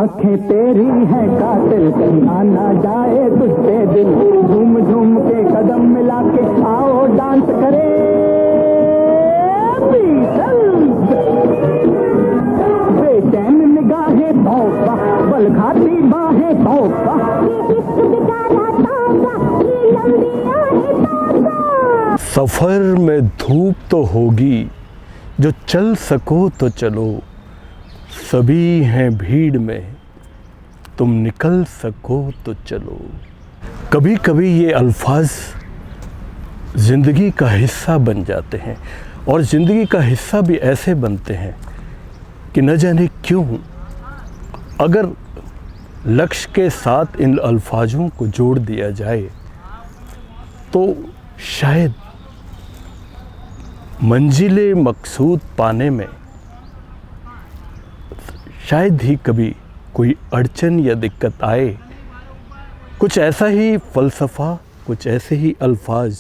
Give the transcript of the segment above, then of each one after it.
आंखें तेरी हैं कातिल, कहीं आना जाए तुझसे दिल। झूम झूम के कदम मिला के आओ डांस करे बेचैन निगाहें भौंका, बल खाती बाहें भौंका। सफर में धूप तो होगी, जो चल सको तो चलो। सभी हैं भीड़ में, तुम निकल सको तो चलो। कभी कभी ये अल्फाज ज़िंदगी का हिस्सा बन जाते हैं, और ज़िंदगी का हिस्सा भी ऐसे बनते हैं कि न जाने क्यों अगर लक्ष्य के साथ इन अल्फाजों को जोड़ दिया जाए तो शायद मंजिले मकसूद पाने में शायद ही कभी कोई अड़चन या दिक्कत आए। कुछ ऐसा ही फ़लसफ़ा, कुछ ऐसे ही अल्फाज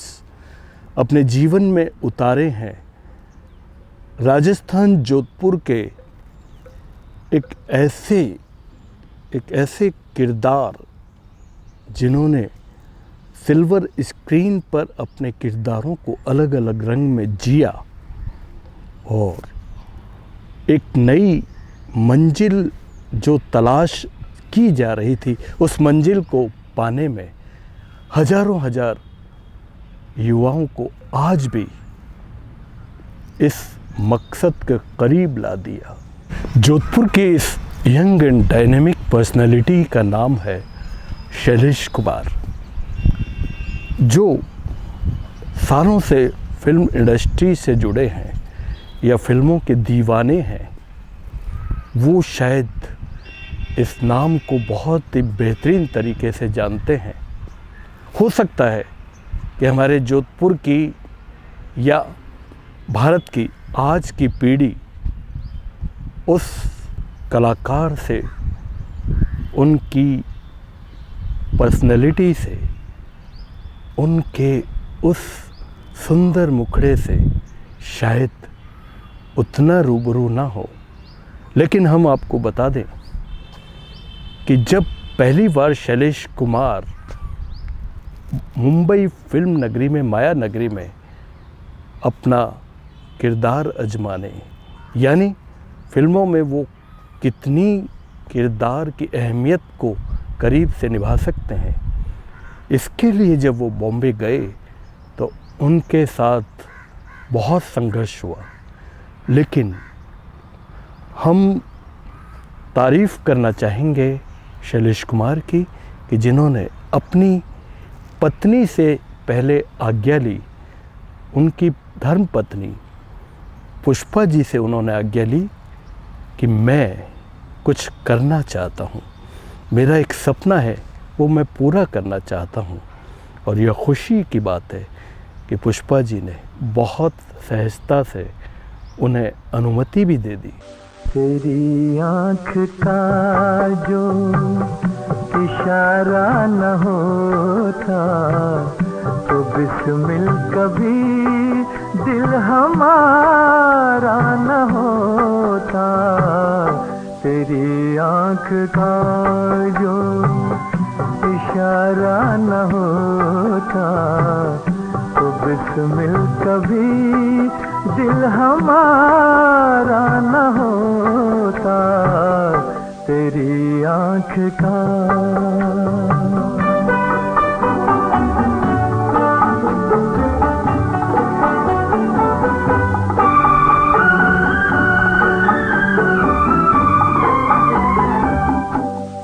अपने जीवन में उतारे हैं राजस्थान जोधपुर के एक ऐसे किरदार जिन्होंने सिल्वर स्क्रीन पर अपने किरदारों को अलग अलग रंग में जिया और एक नई मंजिल जो तलाश की जा रही थी, उस मंजिल को पाने में हजारों हजार युवाओं को आज भी इस मकसद के करीब ला दिया। जोधपुर के इस यंग एंड डायनेमिक पर्सनालिटी का नाम है शैलेश कुमार, जो सालों से फिल्म इंडस्ट्री से जुड़े हैं या फिल्मों के दीवाने हैं। वो शायद इस नाम को बहुत ही बेहतरीन तरीके से जानते हैं। हो सकता है कि हमारे जोधपुर की या भारत की आज की पीढ़ी उस कलाकार से, उनकी पर्सनैलिटी से, उनके उस सुंदर मुखड़े से शायद उतना रूबरू ना हो। लेकिन हम आपको बता दें कि जब पहली बार शैलेश कुमार मुंबई फिल्म नगरी में, माया नगरी में अपना किरदार अजमाने, यानी फिल्मों में वो कितनी किरदार की अहमियत को करीब से निभा सकते हैं, इसके लिए जब वो बॉम्बे गए तो उनके साथ बहुत संघर्ष हुआ। लेकिन हम तारीफ़ करना चाहेंगे शैलेश कुमार की कि जिन्होंने अपनी पत्नी से पहले आज्ञा ली। उनकी धर्मपत्नी पुष्पा जी से उन्होंने आज्ञा ली कि मैं कुछ करना चाहता हूँ, मेरा एक सपना है, वो मैं पूरा करना चाहता हूँ। और यह खुशी की बात है कि पुष्पा जी ने बहुत सहजता से उन्हें अनुमति भी दे दी। तेरी आँख का जो इशारा न होता तो बिस्मिल कभी दिल हमारा न होता। तेरी आँख का जो इशारा न होता तो बिस्मिल कभी दिल हमारा न होता। तेरी आँख का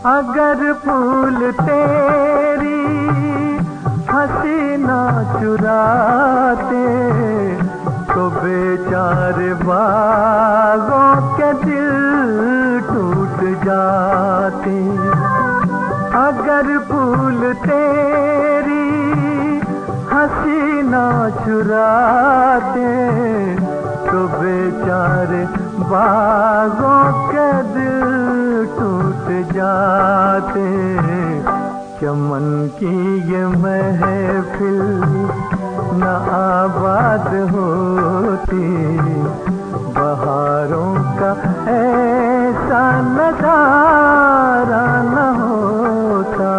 अगर फूल तेरी हंसी ना चुराते तो बेचारे बागों के दिल टूट जाते। अगर फूल तेरी हंसी ना चुराते तो बेचारे बागों के दिल टूट जाते। चमन की ये महफिल न आबाद होती बहारों का ऐसा नजारा न होता।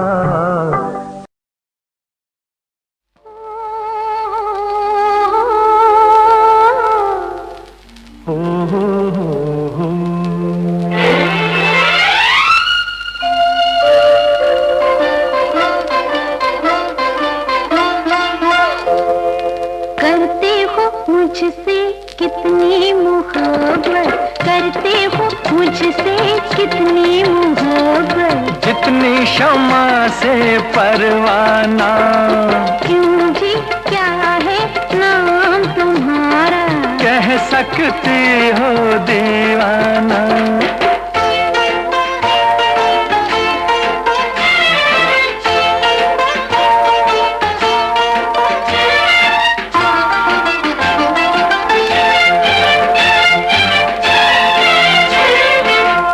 करते हो मुझसे कितनी मोहब्बत, करते हो मुझसे कितनी मोहब्बत, जितनी शमा से परवाना, क्यों जी क्या है नाम तुम्हारा, कह सकती हो दीवाना।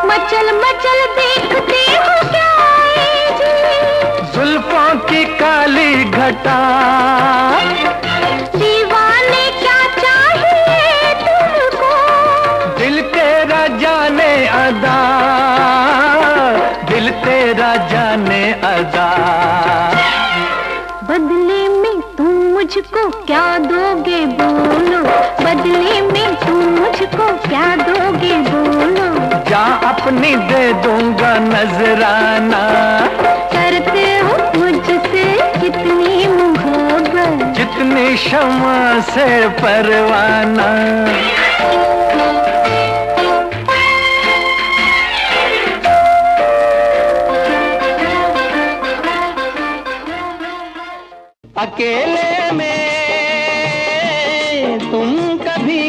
मचल मचल देखते हो क्या है जी, जुल्फों की काली घटा, दीवाने क्या चाहिए तुमको, दिल तेरा जाने अदा, दिल तेरा जाने अदा। बदले में तुम मुझको क्या दोगे बोलो, बदले में तुम मुझको क्या दोगे बोलो, जा अपनी दे दूंगा नजराना, करते हो मुझसे कितनी मोहब्बत, जितनी शमा से परवाना। अकेले में तुम कभी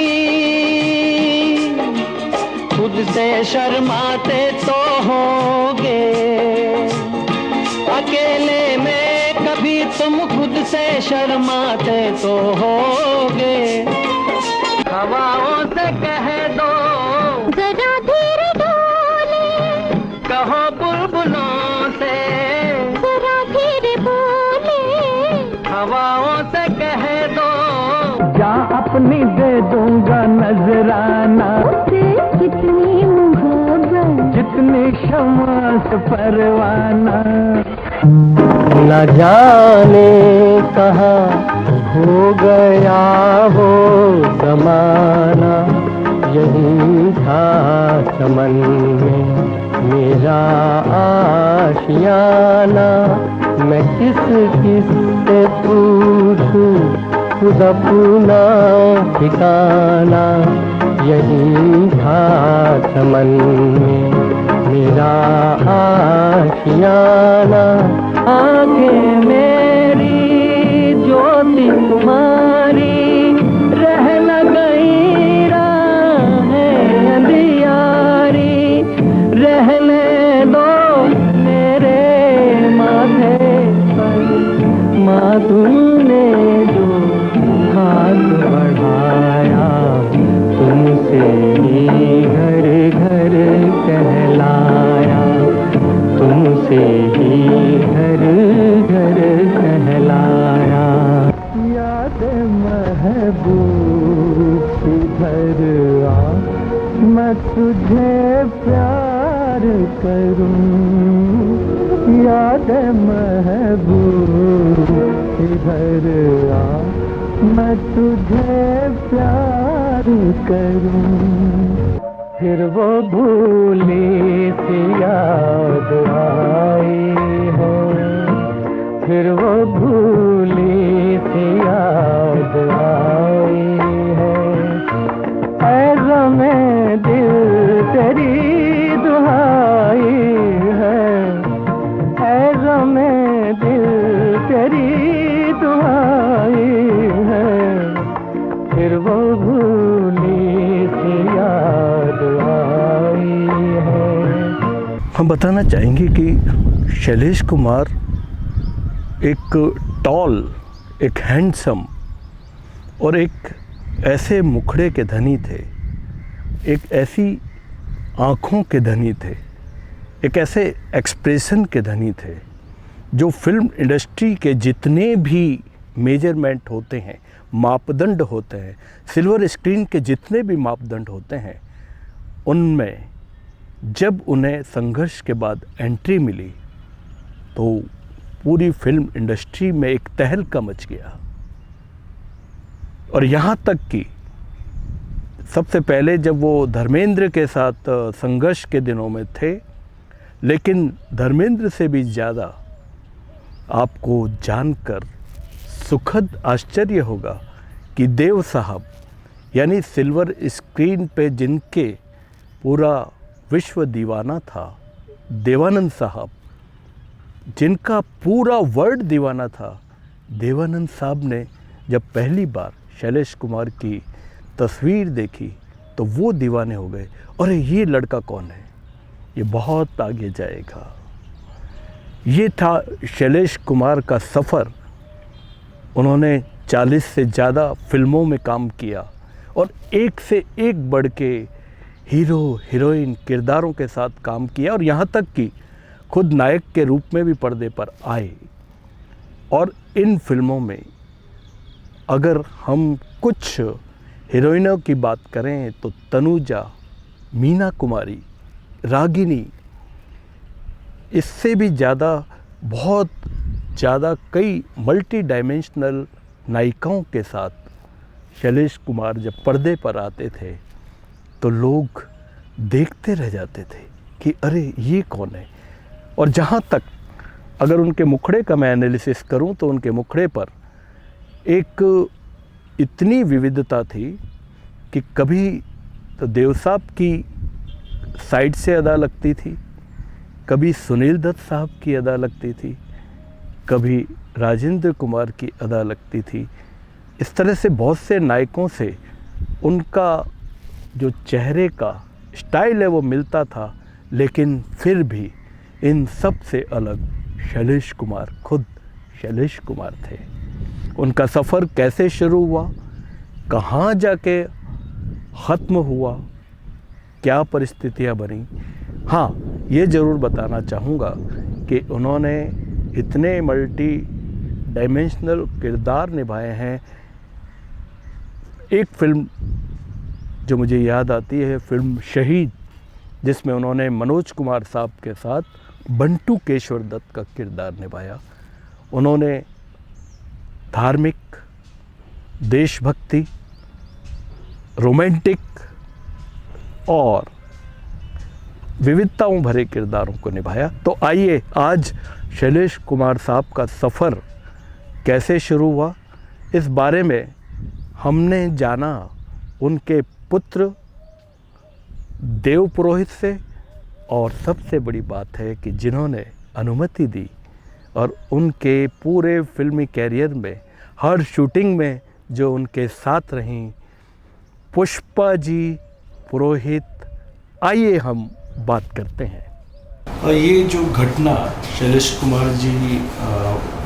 खुद से शर्माते तो होगे, अकेले में कभी तुम खुद से शर्माते तो होगे। हवाओं से कह दो जरा धीरे डोले, कहो बुलबुलों से जरा धीरे बोले, हवाओं से कह दो जा अपनी दे दूंगा नजराना, कितनी मोहब्बत, जितनी शमा से परवाना। न जाने कहाँ हो गया वो जमाना, यही था चमन में मेरा आशियाना। मैं किस किस से पूछूं खुद अपना ठिकाना, यही था चमन में मेरा आशियाना। आंखें मेरी ज्योति तुम्हारी रह न गई राहें अंधियारी, रहने दो मेरे माथे पर माँ तुमने जो हाथ बढ़ाया, तुमसे ही घर घर कहलाया, तुमसे ही घर घर कहलाया। याद महबूब इधर आ, मैं तुझे प्यार करूं, याद महबूब इधर आ, मैं तुझे प्यार करूं। फिर वो भूली सी याद आई है, फिर वो भूली सी याद आई है। ऐ ज़मे दिल तेरी दुहाई है, ऐ ज़मे दिल तेरी दुहाई है। फिर वो भूली सी याद आई है। हम बताना चाहेंगे कि शैलेश कुमार एक टॉल, एक हैंडसम और एक ऐसे मुखड़े के धनी थे, एक ऐसी आँखों के धनी थे, एक ऐसे एक्सप्रेशन के धनी थे जो फिल्म इंडस्ट्री के जितने भी मेजरमेंट होते हैं, मापदंड होते हैं, सिल्वर स्क्रीन के जितने भी मापदंड होते हैं, उनमें जब उन्हें संघर्ष के बाद एंट्री मिली तो पूरी फिल्म इंडस्ट्री में एक तहलका मच गया। और यहाँ तक कि सबसे पहले जब वो धर्मेंद्र के साथ संघर्ष के दिनों में थे, लेकिन धर्मेंद्र से भी ज़्यादा आपको जानकर सुखद आश्चर्य होगा कि देव साहब, यानी सिल्वर स्क्रीन पे जिनके पूरा विश्व दीवाना था, देवानंद साहब, जिनका पूरा वर्ल्ड दीवाना था, देवानंद साहब ने जब पहली बार शैलेश कुमार की तस्वीर देखी तो वो दीवाने हो गए। अरे ये लड़का कौन है, ये बहुत आगे जाएगा। ये था शैलेश कुमार का सफ़र। उन्होंने 40 से ज़्यादा फिल्मों में काम किया और एक से एक बढ़ के हीरो हीरोइन किरदारों के साथ काम किया, और यहाँ तक कि खुद नायक के रूप में भी पर्दे पर आए। और इन फिल्मों में अगर हम कुछ हीरोइनों की बात करें तो तनुजा, मीना कुमारी, रागिनी, इससे भी ज़्यादा बहुत ज़्यादा कई मल्टी डायमेंशनल नायिकाओं के साथ शैलेश कुमार जब पर्दे पर आते थे तो लोग देखते रह जाते थे कि अरे ये कौन है। और जहाँ तक अगर उनके मुखड़े का मैं एनालिसिस करूँ तो उनके मुखड़े पर एक इतनी विविधता थी कि कभी तो देव साहब की साइड से अदा लगती थी, कभी सुनील दत्त साहब की अदा लगती थी, कभी राजेंद्र कुमार की अदा लगती थी। इस तरह से बहुत से नायकों से उनका जो चेहरे का स्टाइल है वो मिलता था, लेकिन फिर भी इन सब से अलग शैलेश कुमार खुद शैलेश कुमार थे। उनका सफ़र कैसे शुरू हुआ, कहाँ जाके ख़त्म हुआ, क्या परिस्थितियाँ बनी। हाँ, ये ज़रूर बताना चाहूँगा कि उन्होंने इतने मल्टी डायमेंशनल किरदार निभाए हैं। एक फ़िल्म जो मुझे याद आती है, फ़िल्म शहीद, जिसमें उन्होंने मनोज कुमार साहब के साथ बंटू केशवर दत्त का किरदार निभाया। उन्होंने धार्मिक, देशभक्ति, रोमांटिक और विविधताओं भरे किरदारों को निभाया। तो आइए आज शैलेश कुमार साहब का सफ़र कैसे शुरू हुआ, इस बारे में हमने जाना उनके पुत्र देव पुरोहित से। और सबसे बड़ी बात है कि जिन्होंने अनुमति दी और उनके पूरे फिल्मी कैरियर में हर शूटिंग में जो उनके साथ रहीं, पुष्पा जी पुरोहित। आइए हम बात करते हैं। और ये जो घटना, शैलेश कुमार जी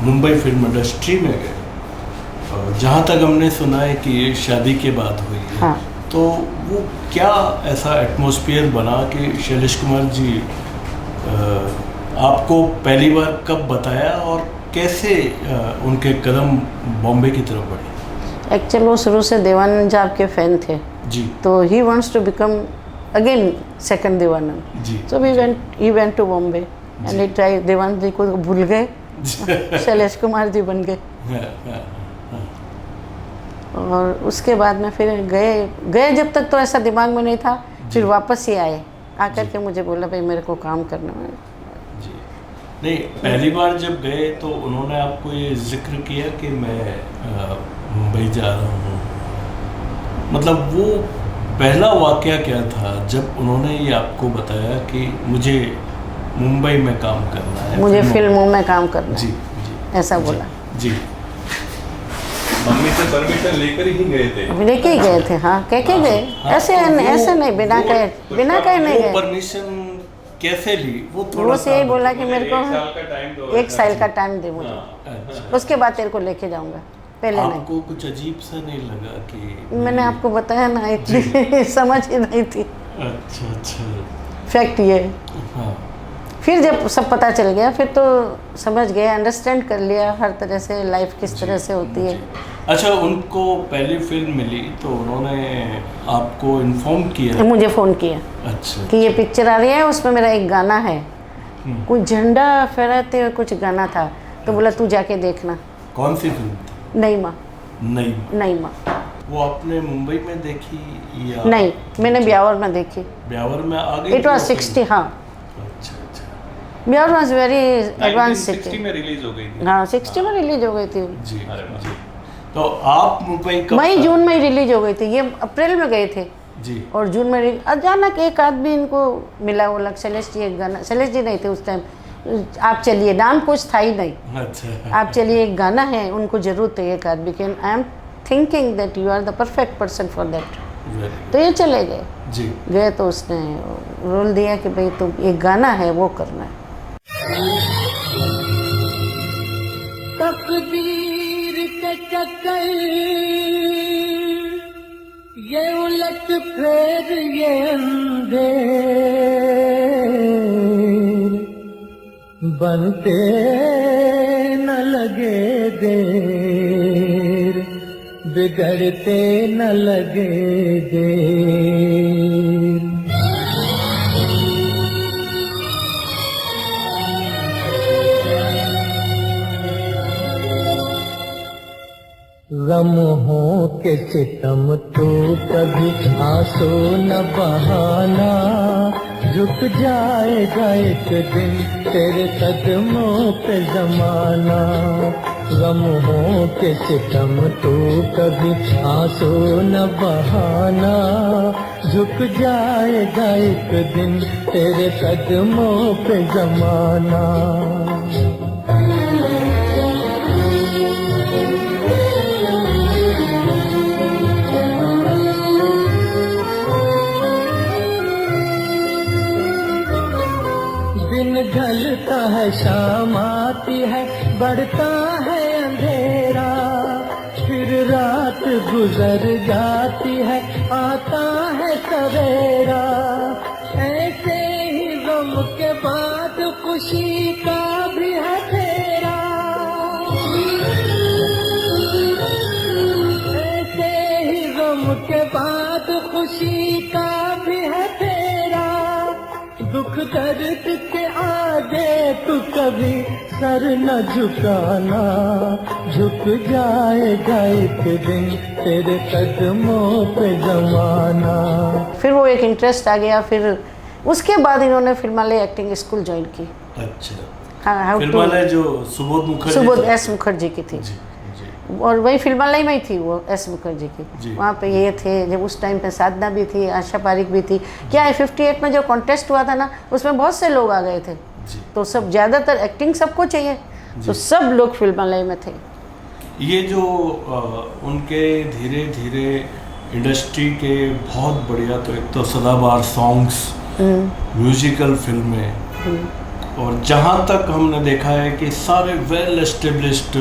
मुंबई फिल्म इंडस्ट्री में गए, जहाँ तक हमने सुना है कि ये शादी के बाद हुई है। हाँ। तो वो क्या ऐसा एटमॉस्फेयर बना कि शैलेश कुमार जी आपको पहली बार कब बताया और कैसे उनके कदम बॉम्बे की तरफ बढ़े? एक्चुअली वो शुरू से देवानंद जी आपके फैन थे जी। तो he wants to become again second Dev Anand. जी। So he went to Bombay and he tried. Dev Anand ji को भूल गए, शैलेश कुमार जी बन गए। और उसके बाद में फिर गए जब तक तो ऐसा दिमाग में नहीं था। फिर वापस ही आए, आकर के मुझे बोला भाई मेरे को काम करना है। जी। नहीं, पहली बार जब गए तो उन्होंने आपको ये जिक्र किया कि मैं मुंबई जा रहा हूँ, मतलब वो पहला वाकया क्या था जब उन्होंने ये आपको बताया कि मुझे मुंबई में काम करना है, मुझे फिल्मों में काम करना जी, है, जी, ऐसा जी, बोला। जी। मम्मी से परमिशन लेकर ही गए थे? लेके ही गए थे। हाँ, कह के गए, ऐसे ऐसे नहीं, बिना कहे नहीं गए। परमिशन कैसे ली? वो वो थोड़ा से यही बोला कि मेरे को 1 साल का टाइम दो। 1 साल का टाइम दे मुझे, अच्छा। उसके बाद तेरे को लेके जाऊंगा, पहले नहीं। आपको कुछ अजीब सा नहीं लगा कि मैंने आपको बताया ना, इतनी समझ ही नहीं थी। अच्छा अच्छा। फैक्ट ये। हाँ। फिर जब सब पता चल गया फिर तो समझ गए, अंडरस्टैंड कर लिया हर तरह से लाइफ किस तरह से होती है। अच्छा, उनको पहली फिल्म मिली तो उन्होंने आपको इन्फॉर्म किया? मुझे फ़ोन किया अच्छा कि ये पिक्चर आ रही है, उसमें मेरा एक गाना है, कुछ झंडा फहराते हुए कुछ गाना था, तो बोला तू जाके देखना। कौन सी फिल्म थी? नहीं माँ। नहीं। नहीं माँ। वो आपने मुंबई में देखी या? नहीं, मैंने ब्यावर में देखी। ब्यावर में आ गई? It was 60। हाँ, अच्छा अच्छा। Beawar was very advance 1960 city. में रिलीज हो गई थी। हाँ, 60 में रिलीज हो गई थी। जी अरे वाह। जी। तो आप मुंबई कब? मई जून में ही रिलीज हो गई थी, ये अप्रैल में गए थे जी। और जून में अचानक एक आदमी इनको मिला, वो लग शैलेश जी, एक गाना, शैलेश जी नहीं थे उस टाइम, आप चलिए, नाम कुछ था ही नहीं, अच्छा। आप चलिए एक गाना है, उनको जरूरत है एक आदमी के, I am thinking that you are the perfect person for that. तो ये चले गए। जी। गए तो उसने रोल दिया कि भाई तुम एक गाना है वो करना है। तकदीर के चक्कर ये उलट फेर ये अंधेर बनते न लगे देर, बिगड़ते न लगे देर। लम्हों के सितम तो कभी आंसू न बहाना, झुक जाएगा एक दिन तेरे कदमों पे जमाना। लम्हों के सितम तो कभी आंसू न बहाना, झुक जाएगा एक दिन तेरे कदमों पे जमाना। दिन ढलता है, शाम आती है, बढ़ता है अंधेरा, फिर रात गुजर जाती है, आता है सवेरा। ऐसे ही गम के बाद खुशी का भी है फेरा, ऐसे ही गम के बाद खुशी का भी है फेरा। दुख दर्द के आगे तू कभी सर न झुकाना, झुक जाएगा एक दिन तेरे कदमों पे जमाना। फिर वो एक इंटरेस्ट आ गया, फिर उसके बाद इन्होंने फिल्मालय एक्टिंग स्कूल ज्वाइन की। अच्छा। हाँ, हाउ टू, फिल्मालय जो सुबोध मुखर्जी सुबोध थे? एस मुखर्जी की थी। जी जी। और वही फिल्मालय में ही थी वो एस मुखर्जी जी। की। वहाँ पे ये थे, जब उस टाइम पे साधना भी थी, आशा पारिक भी थी। क्या है 58 में जो कॉन्टेस्ट हुआ था ना, उसमें बहुत से लोग आ गए थे, तो सब ज़्यादातर एक्टिंग सबको चाहिए, तो सब लोग फिल्मालय में थे। ये जो उनके धीरे धीरे इंडस्ट्री के बहुत बढ़िया, तो एक तो सदाबहार सॉन्ग्स, म्यूजिकल फिल्में, और जहाँ तक हमने देखा है कि सारे well established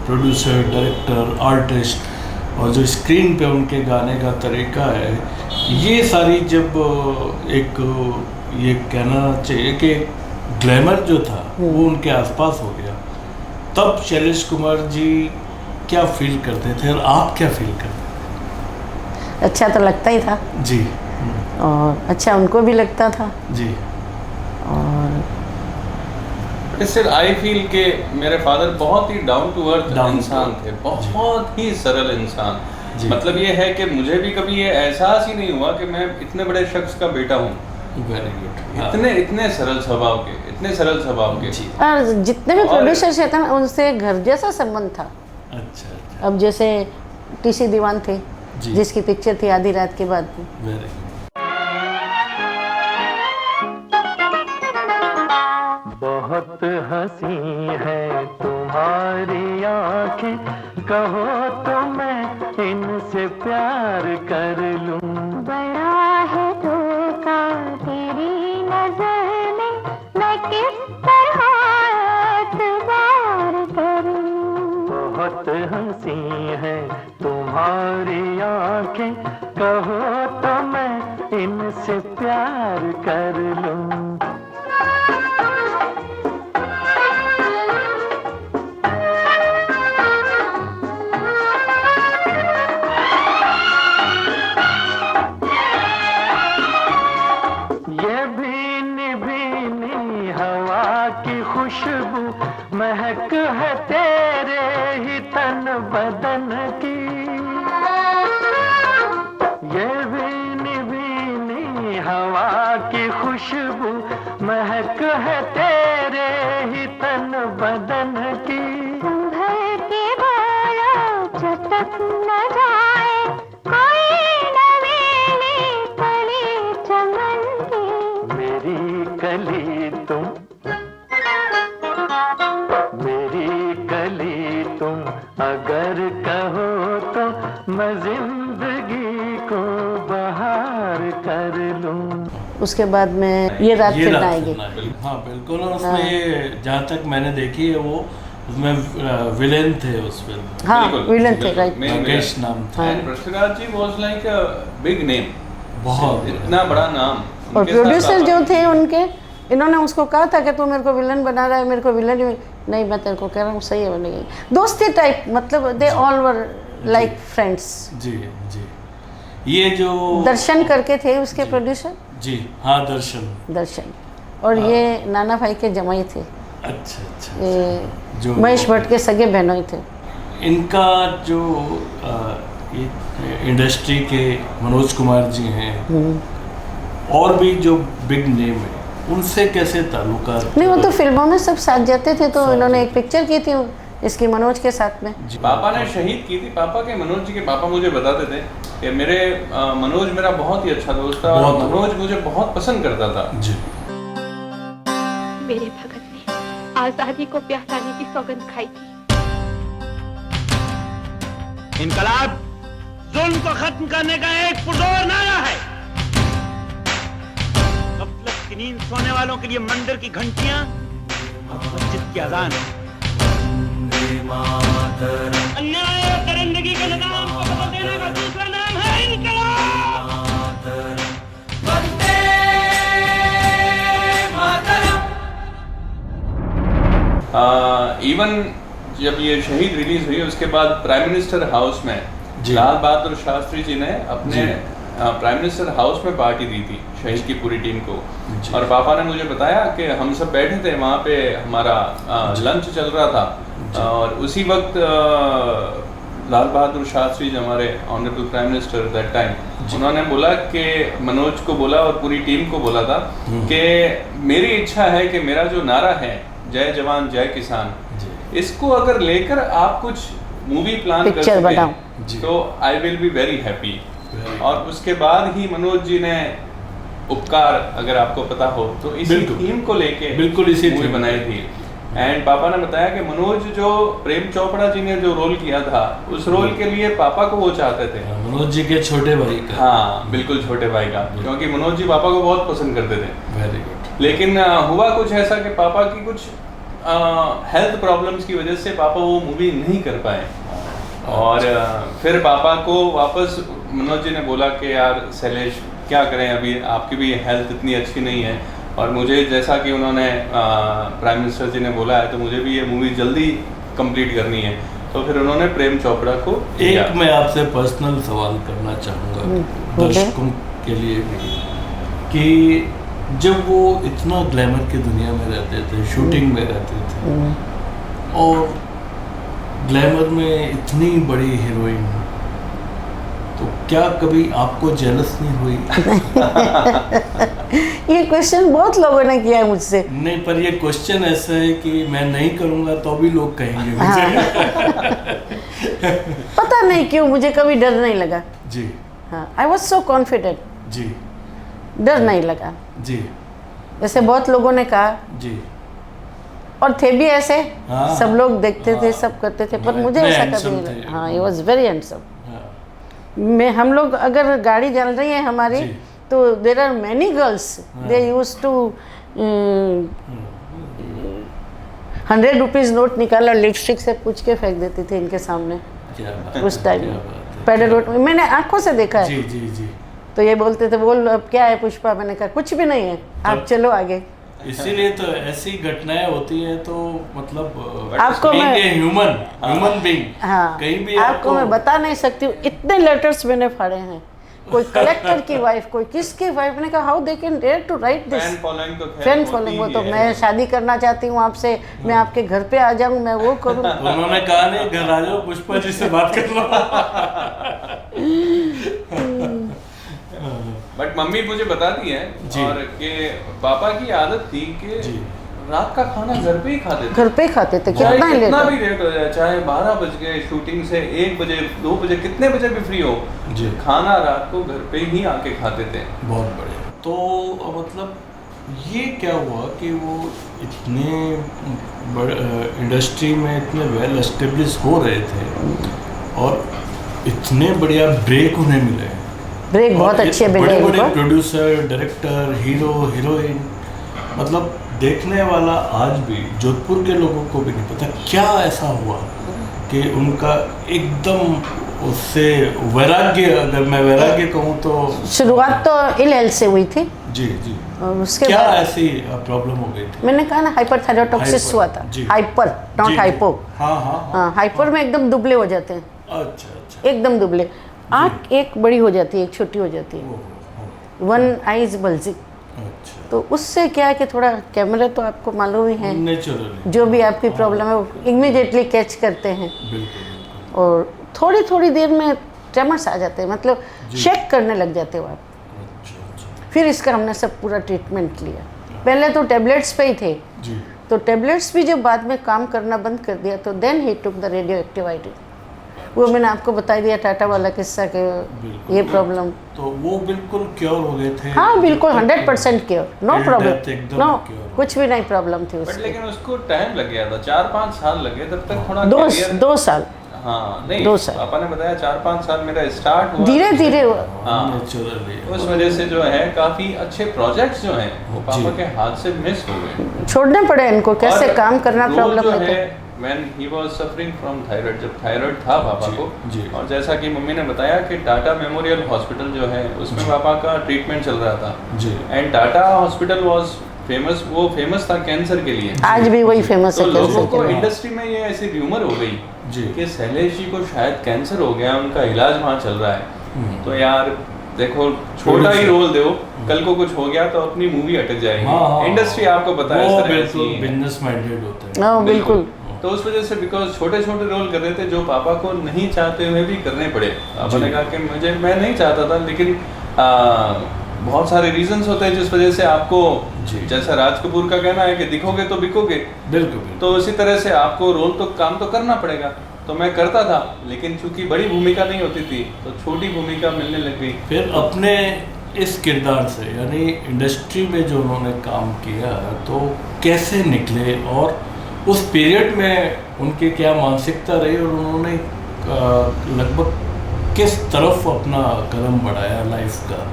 producer, director, artist, और जो स्क्रीन पे उनके गाने का तरीका है, ये सारी जब एक ये कहना चाहिए कि ग्लैमर जो था वो उनके आसपास हो गया, तब शैलेश कुमार जी क्या फील करते थे और आप क्या फील करते थे? अच्छा तो लगता ही था जी। और अच्छा उनको भी लगता था। जी। और इससे आई फील के मेरे फादर बहुत ही डाउन टू अर्थ इंसान थे, बहुत ही सरल इंसान। मतलब ये है कि मुझे भी कभी ये एहसास ही नहीं हुआ कि मैं इतने बड़े शख्स का बेटा हूँ। Very good. इतने सरल स्वभाव के, इतने सरल स्वभाव के। और जितने भी प्रोड्यूसर थे ना, उनसे घर जैसा संबंध था। अच्छा। अब जैसे टीसी दीवान थे, जी। जिसकी पिक्चर थी आधी रात के बाद। Very good. बहुत हंसी है तुम्हारी आंखें, कहो तो मैं इनसे प्यार कर लूं। बड़ा है धोखा तेरी नजर में, मैं किस तरह एतबार करूं। बहुत हंसी है तुम्हारी आंखें, कहो तो मैं इनसे प्यार कर लूं। है तेरे ही तन बदन की, ये भीनी भीनी हवा की खुशबू महक है तेरे ही तन बदन की। भर के बोलो चटक न जाए कोई नवेली कली चमन की। मेरी कली तुम, मेरी कली तुम, अगर कहो तो मैं जिंदगी को बहार कर लूं। उसके बाद में ये रात फिर न आएगी। हाँ बिल्कुल, और उसमें ये जहाँ तक मैंने देखी है वो उसमें विलेन थे उस फिल्म में। हाँ बिल्कुल, विलन थे, बिल्कुल। राइट। राकेश नाम था। And Prithviraj ji was like a big name, बहुत इतना बड़ा नाम। और उनके साथ प्रोड्यूसर पापा- जो थे उनके, इन्होंने उसको कहा था कि तू मेरे को विलन बना रहा है, मेरे को विलन नहीं, मैं तेरे को कह रहा हूँ सही है बनेगी। दोस्ती टाइप, मतलब they all were like friends. जी जी। ये जो दर्शन करके थे उसके प्रोड्यूसर, जी हाँ दर्शन। दर्शन, और ये नाना भाई के जमाई थे, अच्छा अच्छा। ये जो महेश भट्ट के सगे बहनोई थे। इनका जो ये इंडस्ट्री के मनोज कुमार जी हैं और भी जो बिग नेम है, उनसे कैसे ताल्लुकात? नहीं, वो तो फिल्मों में सब साथ जाते थे, तो इन्होंने एक पिक्चर की थी इसकी मनोज के साथ में। पापा ने शहीद की थी। पापा के, मनोज जी के पापा मुझे बताते थे कि मेरे मनोज मेरा बहुत ही अच्छा दोस्त था और मनोज मुझे बहुत पसंद करता था। जी। मेरे भगत ने आजादी को प्यार लाने की सौगंध खाई थी। इनकलाब जुल्म को खत्म करने का एक पुरजोर नारा है। गफलत की नींद सोने वालों के लिए मंदिर की घंटियां और मस्जिद की अजान। अन्याय और दरिंदगी के निजाम को बदल देने का दूसरा नाम है इनकलाब। इवन जब ये शहीद रिलीज हुई उसके बाद प्राइम मिनिस्टर हाउस में लाल बहादुर शास्त्री जी ने अपने प्राइम मिनिस्टर हाउस में पार्टी दी थी शहीद की पूरी टीम को। और पापा ने मुझे बताया कि हम सब बैठे थे वहाँ पे, हमारा लंच चल रहा था और उसी वक्त लाल बहादुर शास्त्री जी, हमारे honourable prime minister that time, उन्होंने बोला कि मनोज को बोला और पूरी टीम को बोला था कि मेरी इच्छा है कि मेरा जो नारा है जय जवान जय किसान, इसको अगर लेकर आप कुछ मूवी प्लान कर सकें तो I will be very happy. और उसके बाद ही मनोज जी ने उपकार, अगर आपको पता हो तो, इसी थीम को लेके बिल्कुल इसी मूवी बनाई थी। एंड पापा ने बताया कि मनोज जो प्रेम चोपड़ा जी ने जो रोल किया था, उस रोल के लिए पापा को वो चाहते थे, मनोज जी के छोटे भाई का। हाँ बिल्कुल, छोटे भाई का, क्योंकि मनोज जी पापा को बहुत पसंद करते थे। Very good. लेकिन हुआ कुछ ऐसा कि पापा की कुछ हेल्थ प्रॉब्लम्स की वजह से पापा वो मूवी नहीं कर पाए। और फिर पापा को वापस मनोज जी ने बोला कि यार शैलेश, क्या करें, अभी आपकी भी हेल्थ इतनी अच्छी नहीं है और मुझे, जैसा कि उन्होंने प्राइम मिनिस्टर जी ने बोला है, तो मुझे भी ये मूवी जल्दी कंप्लीट करनी है। तो फिर उन्होंने प्रेम चोपड़ा को एक मैं आपसे पर्सनल सवाल करना चाहूँगा दर्शकों के लिए भी, कि जब वो इतना ग्लैमर की दुनिया में रहते थे, शूटिंग में रहते थे और ग्लैमर में इतनी बड़ी हीरोइन, तो क्या कभी आपको जेलस नहीं हुई? ये क्वेश्चन बहुत लोगों ने किया है मुझसे। नहीं, पर ये क्वेश्चन ऐसा है कि मैं नहीं करूँगा तो भी लोग कहेंगे मुझे। पता नहीं क्यों मुझे कभी डर नहीं लगा। जी हाँ, आई वॉज सो कॉन्फिडेंट, जी डर नहीं लगा। जी जैसे बहुत लोगों ने कहा, जी, और थे भी ऐसे, हाँ, सब लोग देखते थे, हाँ, सब करते थे, पर हाँ, मुझे इतने ऐसा handsome कभी नहीं थे। लगा। हाँ, ही वॉज वेरी हैंडसम। हाँ, मैं, हम लोग अगर गाड़ी चल रही है हमारी, जी। तो there are many girls, they use to 100 rupees note निकाला, लिपस्टिक से पूछ के फेंक देती थी इनके सामने क्या बात है, उस टाइम क्या में। बात है, पैडल क्या रोड में मैंने आंखों से देखा है। जी जी जी। तो ये बोलते थे, बोल अब क्या है पुष्पा? मैंने कहा कुछ भी नहीं है, आप चलो आगे। इसीलिए तो ऐसी घटनाएं होती हैं, तो मतलब आपको मैं ह्यूमन बीइंग, हाँ, कहीं भी आपको मैं बता नहीं सकती हूँ, इतने लेटर्स मैंने फाड़े हैं, कोई कलेक्टर की वाइफ, कोई किसकी वाइफ। मैंने कहा how they can dare to write this. Fan following तो खैर फैन होती फॉलोइंग, वो ही तो है। मैं शादी करना चाहती हूँ आपसे, मैं आपके घर पे आ जाऊँ, मैं वो करूँ। उन्होंने कहा नहीं घर आ जाओ पुष्पा जी से बात कर लो। बट मम्मी मुझे बताती है जी। और कि पापा की आदत थी कि जी। रात का खाना घर पे ही खाते थे। घर पे ही खाते थे, चाहे कितना ही कितना लेट भी लेट हो जाए, चाहे 12 बज गए शूटिंग से, 1 बजे 2 बजे कितने बजे भी फ्री हो, जी। खाना रात को घर पे ही आके खाते थे। बहुत बढ़िया। तो मतलब ये क्या हुआ कि वो इतने इंडस्ट्री में इतने वेल एस्टेब्लिश हो रहे थे और इतने बढ़िया ब्रेक उन्हें मिले। ब्रेक बहुत अच्छे मिले बड़े बड़े इनको। प्रोड्यूसर, डायरेक्टर, हीरो, हीरोइन, मतलब देखने वाला आज भी जोधपुर के लोगों को भी नहीं पता क्या ऐसा हुआ कि उनका एकदम उससे वैराग्य, अगर मैं वैराग्य कहूँ तो शुरुआत तो इल हेल्थ से हुई थी, जी जी, और उसके क्या बाद ऐसी प्रॉब्लम हो गई थी? मैंने कहा ना हाइपरथायरॉयडोसिस हाइपर, हुआ था। जी। हाइपर नॉट जी, जी। हाइपो। हाँ हाँ हाँ। हाँ, हाइपर में एकदम दुबले हो जाते हैं, अच्छा अच्छा। एकदम दुबले। आँख एक बड़ी हो जाती है, एक छोटी हो जाती है, वन आई इज बल्जिंग। अच्छा, तो उससे क्या है कि थोड़ा कैमरा तो आपको मालूम ही है, नेचुरली, जो भी आपकी प्रॉब्लम है वो इमीडिएटली कैच करते हैं, बिल्कुल बिल्कुल। और थोड़ी थोड़ी देर में ट्रेमर्स आ जाते हैं, मतलब शेक करने लग जाते हो आप। अच्छा अच्छा फिर इसका हमने सब पूरा ट्रीटमेंट लिया। पहले तो टेबलेट्स पे ही थे, जी। तो टेबलेट्स भी जब बाद में काम करना बंद कर दिया तो then he took the radioactive iodine. वो मैंने आपको बता दिया टाटा वाला किस्सा के बिल्कुल। ये प्रॉब्लम। तो वो बिल्कुल क्योर हो गए थे? हाँ बिल्कुल 100% cure, no Till problem, death एकदम नो cure। कुछ भी नहीं प्रॉब्लम थी बट उसकी। लेकिन उसको टाइम लग गया था, 4-5 साल लगे तब तक थोड़ा दो career- 2 साल हाँ नहीं, 2 साल। पापा ने बताया 4-5 साल मेरा स्टार्ट हुआ धीरे धीरे हाँ। नेचुरली। उस वजह से जो है काफी अच्छे प्रोजेक्ट्स जो हैं वो पापा जी। के हाथ से मिस हो गए। छोड़ने पड़े इनको, कैसे और काम करना role प्रॉब्लम जो में है था। when he was suffering from thyroid, जब थायराइड था पापा जी, को, जी। और जैसा कि मम्मी ने बताया कि टाटा मेमोरियल हॉस्पिटल जो है उसमें पापा का ट्रीटमेंट चल रहा था, जी। And Tata hospital was famous, वो फेमस था कैंसर के लिए। आज भी वही फेमस तो है लोगों कैंसर को के लिए। इंडस्ट्री में ये ऐसी र्यूमर हो गई जी। कि शैलेश जी को शायद कैंसर हो गया, उनका इलाज वहाँ चल रहा है, तो यार देखो छोटा ही रोल दो, कल को कुछ हो गया तो अपनी मूवी अटक जाएगी। हाँ, हाँ, इंडस्ट्री आपको पता है वो इस तरह बिल्कुल ऐसी है। बिजनेस माइंडेड होते हैं। हाँ बिल्कुल। तो उस वजह से बिकॉज छोटे छोटे रोल कर रहे थे जो पापा को नहीं चाहते हुए भी करने पड़े। पापा ने कहा कि मैं नहीं चाहता था, लेकिन बहुत सारे रीजंस होते हैं जिस वजह से आपको, जैसा राज कपूर का कहना है कि दिखोगे तो बिकोगे, बिल्कुल। तो उसी तरह से आपको रोल तो काम तो करना पड़ेगा। तो मैं करता था, लेकिन चूंकि बड़ी भूमिका नहीं होती थी तो छोटी भूमिका मिलने लग गई। फिर अपने इस किरदार से, यानी इंडस्ट्री में जो उन्होंने काम किया, तो कैसे निकले और उस पीरियड में उनकी क्या मानसिकता रही और उन्होंने लगभग किस तरफ अपना कदम बढ़ाया लाइफ का?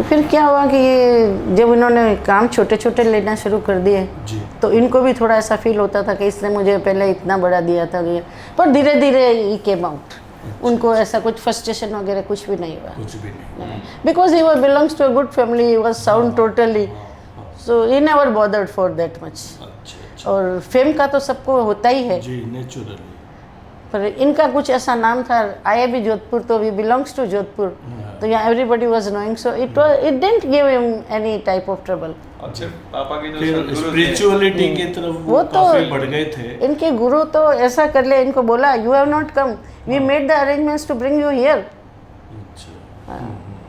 फिर क्या हुआ कि ये जब इन्होंने काम छोटे छोटे लेना शुरू कर दिए जी। तो इनको भी थोड़ा ऐसा फील होता था कि इसने मुझे पहले इतना बड़ा दिया था ये, पर धीरे धीरे ही केम आउट। उनको ऐसा कुछ फ्रस्ट्रेशन वगैरह कुछ भी नहीं हुआ, कुछ भी नहीं। Because he was belongs to a good family, he was sound totally, so he never bothered for that much. अच्छा। और फेम का तो सबको होता ही है, जी, नेचुरली। पर इनका कुछ ऐसा नाम था, आए भी जोधपुर तो वी बिलोंग्स टू जोधपुर, तो यहाँ everybody was knowing, so it didn't give him any type of trouble. अच्छे पापा के जो फिर सद्गुरु थे, स्पिरिचुअलिटी की तरफ वो वो तो काफी बढ़ गए थे। इनके गुरु तो ऐसा कर ले, इनको बोला you have not come, we made the arrangements to bring you here, अच्छा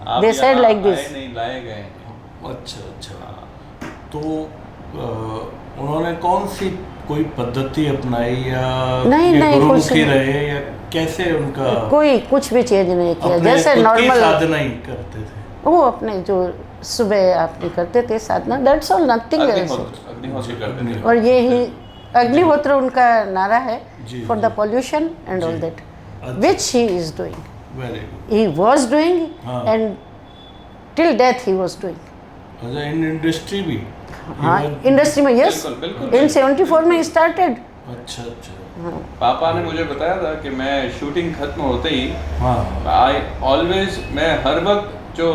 आप they said यहाँ like this. आए नहीं, लाए गए। अच्छा। तो उन्होंने कौन सी कोई पद्धति अपनाई या नहीं, ये नहीं, गुरुमुखी कुछ नहीं। रहे या कैसे उनका कोई कुछ भी चेंज नहीं किया, अपने जैसे खुद की नॉर्मल साधना ही करते थे? वो अपने जो सुबह आपने करते थे साधना, दैट्स ऑल, नथिंग एल्स। अग्निहोत्र करते थे। और ये ही अग्निहोत्र उनका नारा है, जी, for the pollution and all that, which he is doing, very good. He was doing हाँ। And till death he was doing. अच्छा, इन इंडस्ट्री भी? हाँ इंडस्ट्री में, यस, बिल्कुल, बिल्कुल। इन 74 में स्टार्टेड। अच्छा। पापा ने मुझे बताया था कि मैं शूटिंग खत्म होते ही हाँ। आई ऑलवेज, मैं हर वक्त जो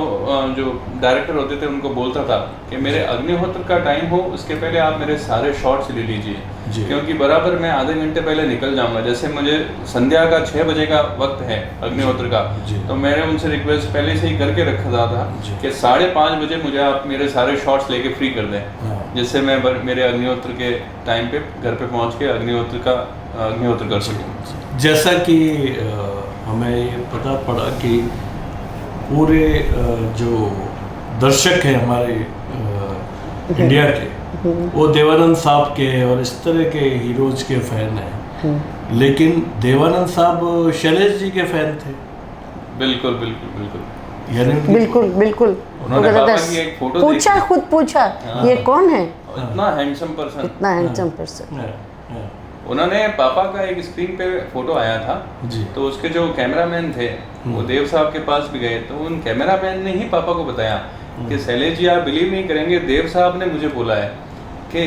डायरेक्टर होते थे उनको बोलता था कि मेरे अग्निहोत्र का टाइम हो उसके पहले आप मेरे सारे शॉट्स ले लीजिए, जी। क्योंकि बराबर मैं आधे घंटे पहले निकल जाऊंगा। जैसे मुझे संध्या का 6 बजे का वक्त है अग्निहोत्र का, जी। तो मैंने उनसे रिक्वेस्ट पहले से ही करके रखा था जी। कि 5:30 बजे मुझे आप मेरे सारे शॉट्स लेके फ्री कर दें, हाँ। जिससे मैं मेरे अग्निहोत्र के टाइम पे घर पे पहुंच के अग्निहोत्र कर सकूं। जैसा कि हमें ये पता पड़ा कि पूरे जो दर्शक हैं हमारे इंडिया के, वो देवानंद साहब के और इस तरह के हीरोज के फैन हैं, लेकिन देवानंद साहब शैलेश जी के फैन थे। बिल्कुल बिल्कुल बिल्कुल। यानी बिल्कुल बिल्कुल। उन्होंने पापा की एक फोटो पूछा, देखी। खुद पूछा ये कौन है, इतना हैंडसम पर्सन, इतना हैंडसम पर्सन। हाँ, हाँ, उन्होंने पापा का एक स्क्रीन पे फोटो आया था, जी। तो उसके जो कैमरामैन थे वो देव साहब के पास भी गए, तो उन कैमरामैन ने ही पापा को बताया कि शैलेश जी आप बिलीव नहीं करेंगे, देव साहब ने मुझे बोला है कि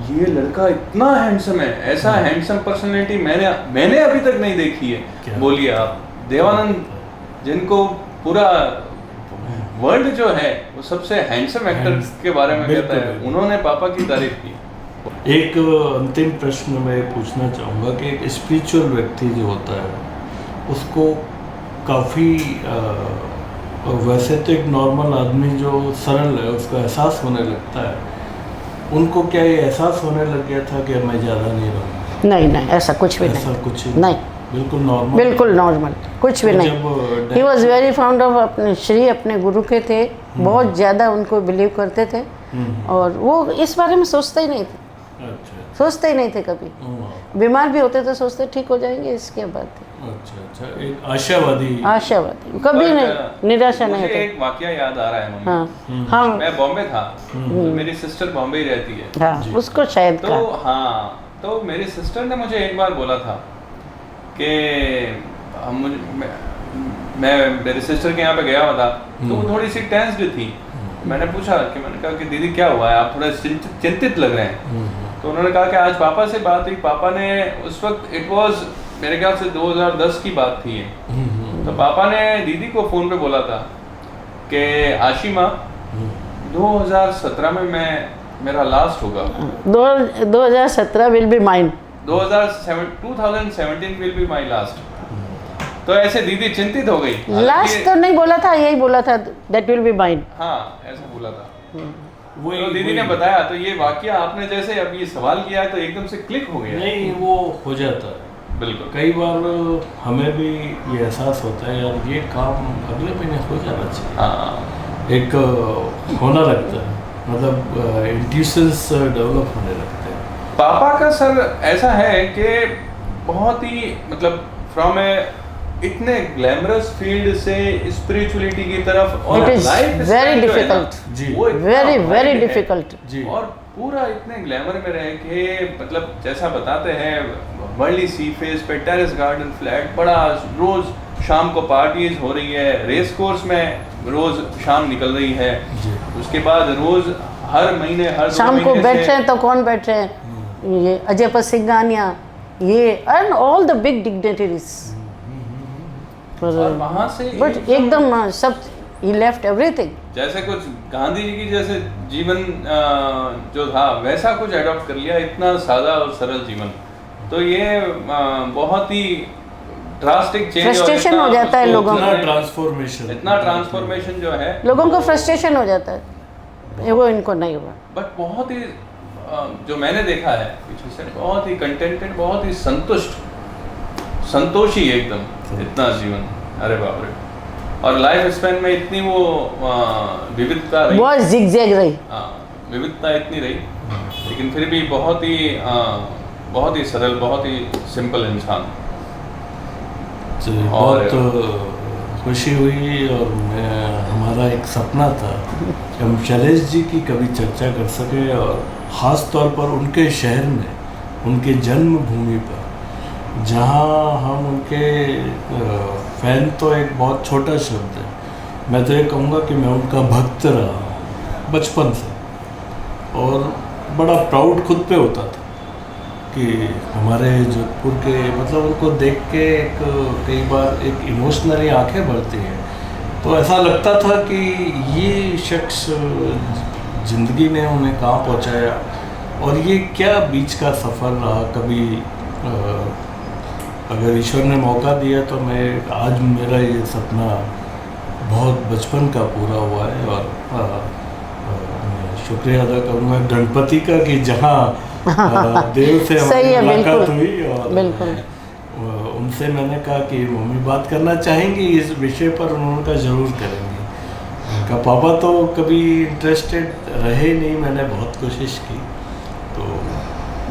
ये लड़का इतना हैंडसम है, ऐसा हैंडसम पर्सनैलिटी मैंने अभी तक नहीं देखी क्या? है। बोलिए आप, देवानंद जिनको पूरा वर्ल्ड जो है वो सबसे हैंडसम एक्टर के बारे में कहता है, बिल्कुल। उन्होंने पापा की तारीफ की। एक अंतिम प्रश्न मैं पूछना चाहूँगा कि एक स्पिरिचुअल व्यक्ति जो होता है उसको काफ़ी वैसे तो एक नॉर्मल आदमी जो सरल है उसका एहसास होने लगता है, उनको क्या ये एहसास होने लग गया था कि मैं ज़्यादा नहीं रहूँगा? नहीं नहीं, ऐसा कुछ भी ऐसा नहीं, कुछ नहीं, बिल्कुल नॉर्मल, बिल्कुल नॉर्मल, कुछ भी तो नहीं। जब he was very found of अपने श्री, अपने गुरु के थे, बहुत ज़्यादा उनको बिलीव करते थे, और वो इस बारे में सोचते ही नहीं थे, अच्छा सोचते ही नहीं थे कभी। बीमार भी होते तो सोचते ठीक हो जाएंगे, इसके बाद अच्छा अच्छा, एक आशावादी। आशावादी, कभी नहीं, निराशा नहीं मुझे होती। एक वाकया याद आ रहा है मम्मी। हाँ हाँ मैं बॉम्बे था, तो मेरी सिस्टर बॉम्बे ही रहती है, हाँ, उसको शायद तो कहा। हाँ, तो मेरी सिस्टर ने मुझे एक बार बोला था कि मैं मेरी सिस्टर के यहाँ पे गया हुआ था, तो वो थोड़ी सी टेंस्ड थी। मैंने पूछा कि, मैंने कहा कि दीदी क्या हुआ है, आप थोड़ा चिंतित लग रहे हैं। तो उन्होंने कहा कि आज पापा से बात हुई, पापा ने उस वक्त इट वाज मेरे ख्याल से 2010 की बात थी ये, तो पापा ने दीदी को फ़ोन पे बोला था कि आशिमा 2017 में मेरा लास्ट होगा, 2017 will be mine, 2017 will be my last. तो ऐसे दीदी चिंतित हो गई। लास्ट तो नहीं बोला था, यही बोला था दैट विल बी माइन। हाँ, ऐसा बोला था। तो दीदी ने बताया, तो ये वाकया आपने जैसे अब ये सवाल किया है तो एकदम से क्लिक हो गया। नहीं, वो हो जाता है बिल्कुल। कई बार हमें भी ये एहसास होता है यार ये काम अगले महीने हो जाना चाहिए, हाँ, एक होना लगता है, मतलब इंट्यूशंस डेवलप होने लगते हैं। पापा का सर ऐसा है कि बहुत ही मतलब फ्रॉम ए इतने ग्लैमरस फील्ड से स्पिरिचुअलिटी की तरफ, और It is life very difficult. जी। वो इतना वेरी wide वेरी है। डिफिकल्ट। जी। और पूरा इतने ग्लैमर में रह के, मतलब जैसा बताते हैं वर्ल्डली सी फेस पे टेरेस गार्डन फ्लैट, बड़ा रोज शाम को पार्टीज हो रही है, रेस कोर्स में रोज शाम निकल रही है, जी। उसके बाद रोज हर महीने हर 2 शाम को महीने बैठ से- रहे हैं तो कौन बैठ रहे हैं, ये अजय सिंघानिया, ये and all the big dignitaries. और वहाँ से बट एकदम सब ही लेफ्ट एवरीथिंग। जैसे कुछ गांधी जी की जैसे जीवन जो था वैसा कुछ अडॉप्ट कर लिया, इतना सादा और सरल जीवन। तो ये बहुत ही ड्रास्टिक चेंज, Frustration हो जाता है लोगों इतना को। ट्रांसफॉर्मेशन, इतना ट्रांसफॉर्मेशन जो है, लोगों को फ्रस्ट्रेशन हो जाता है, वो इनको नहीं हुआ। बट बहुत ही जो मैंने देखा है पीछे से, बहुत ही कंटेंटेड, बहुत ही संतोषी एकदम, इतना जीवन, अरे बाप रे। और लाइफ स्पैन में इतनी वो विविधता रही, बहुत जिगजैग रही। विविधता इतनी रही, लेकिन फिर भी बहुत ही सरल, बहुत ही सिंपल इंसान। बहुत खुशी हुई, और हमारा एक सपना था कि हम शैलेश जी की कभी चर्चा कर सके, और ख़ास तौर पर उनके शहर में, उनके जन्मभूमि पर, जहाँ हम उनके फ़ैन तो एक बहुत छोटा शब्द है, मैं तो ये कहूँगा कि मैं उनका भक्त रहा हूँ बचपन से, और बड़ा प्राउड खुद पे होता था कि हमारे जोधपुर के, मतलब उनको देख के एक कई बार एक इमोशनली आंखें भरती हैं, तो ऐसा लगता था कि ये शख्स ज़िंदगी ने उन्हें कहाँ पहुँचाया, और ये क्या बीच का सफ़र रहा? कभी अगर ईश्वर ने मौका दिया तो मैं आज मेरा ये सपना बहुत बचपन का पूरा हुआ है, और मैं शुक्रिया अदा करूँगा गणपति का कि जहाँ देव से हमारी मुलाकात हुई, और उनसे मैंने कहा कि मम्मी बात करना चाहेंगी इस विषय पर, उन्होंने कहा ज़रूर करेंगे। उनका पापा तो कभी इंटरेस्टेड रहे नहीं, मैंने बहुत कोशिश की। तो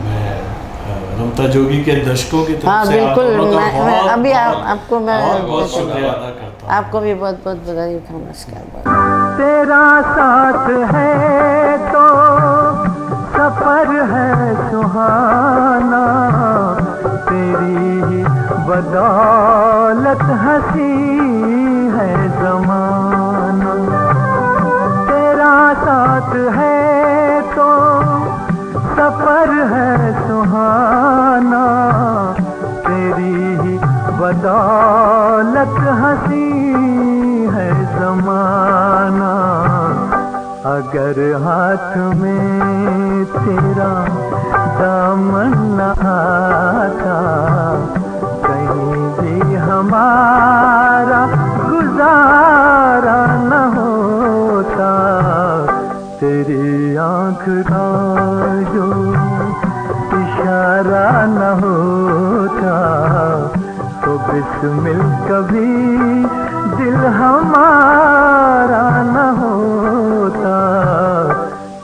मैं रमता जोगी के दर्शकों की तरफ से बिल्कुल, मैं अभी आपको मैं बहुत शुक्रिया अदा करता हूँ। आपको भी बहुत बहुत बधाई, नमस्कार। तेरा साथ है तो सफर है सुहाना, तेरी ही बदौलत हंसी है ज़माना। तेरा साथ है तो सफर है सुहाना, तेरी ही बदौलत हंसी है ज़माना। अगर हाथ में तेरा दामन न आता, कहीं भी हमारा गुजारा न होता। तेरी आँख का जो इशारा न होता, तो बिस्मिल कभी दिल हमारा न होता।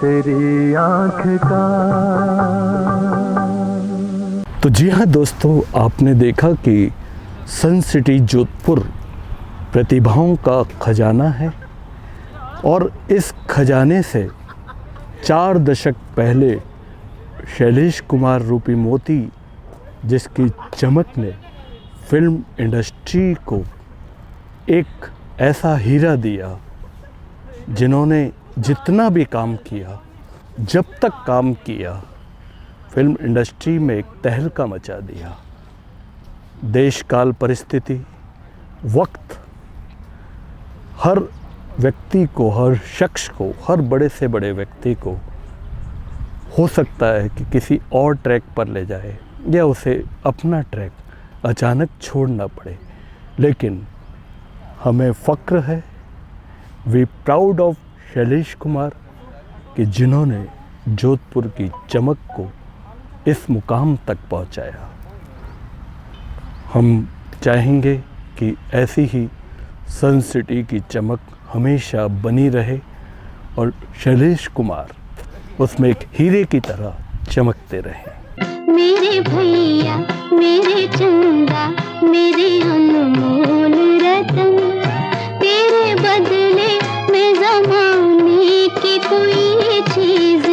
तेरी आँख का। तो जी हाँ दोस्तों, आपने देखा कि सन सिटी जोधपुर प्रतिभाओं का खजाना है, और इस खजाने से 4 दशक पहले शैलेश कुमार रूपी मोती, जिसकी चमक ने फिल्म इंडस्ट्री को एक ऐसा हीरा दिया, जिन्होंने जितना भी काम किया, जब तक काम किया, फिल्म इंडस्ट्री में एक तहलका मचा दिया। देश काल परिस्थिति, वक्त, हर व्यक्ति को, हर शख्स को, हर बड़े से बड़े व्यक्ति को हो सकता है कि किसी और ट्रैक पर ले जाए, या उसे अपना ट्रैक अचानक छोड़ना पड़े। लेकिन हमें फ़ख्र है, we proud of Shailesh Kumar, कि जिन्होंने जोधपुर की चमक को इस मुकाम तक पहुंचाया। हम चाहेंगे कि ऐसी ही सन सिटी की चमक हमेशा बनी रहे, और शैलेश कुमार उसमें एक हीरे की तरह चमकते रहें। मेरे भैया, मेरे चंदा, मेरे अनमोल रतन, तेरे बदले में ज़माने की कोई चीज़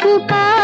पुकार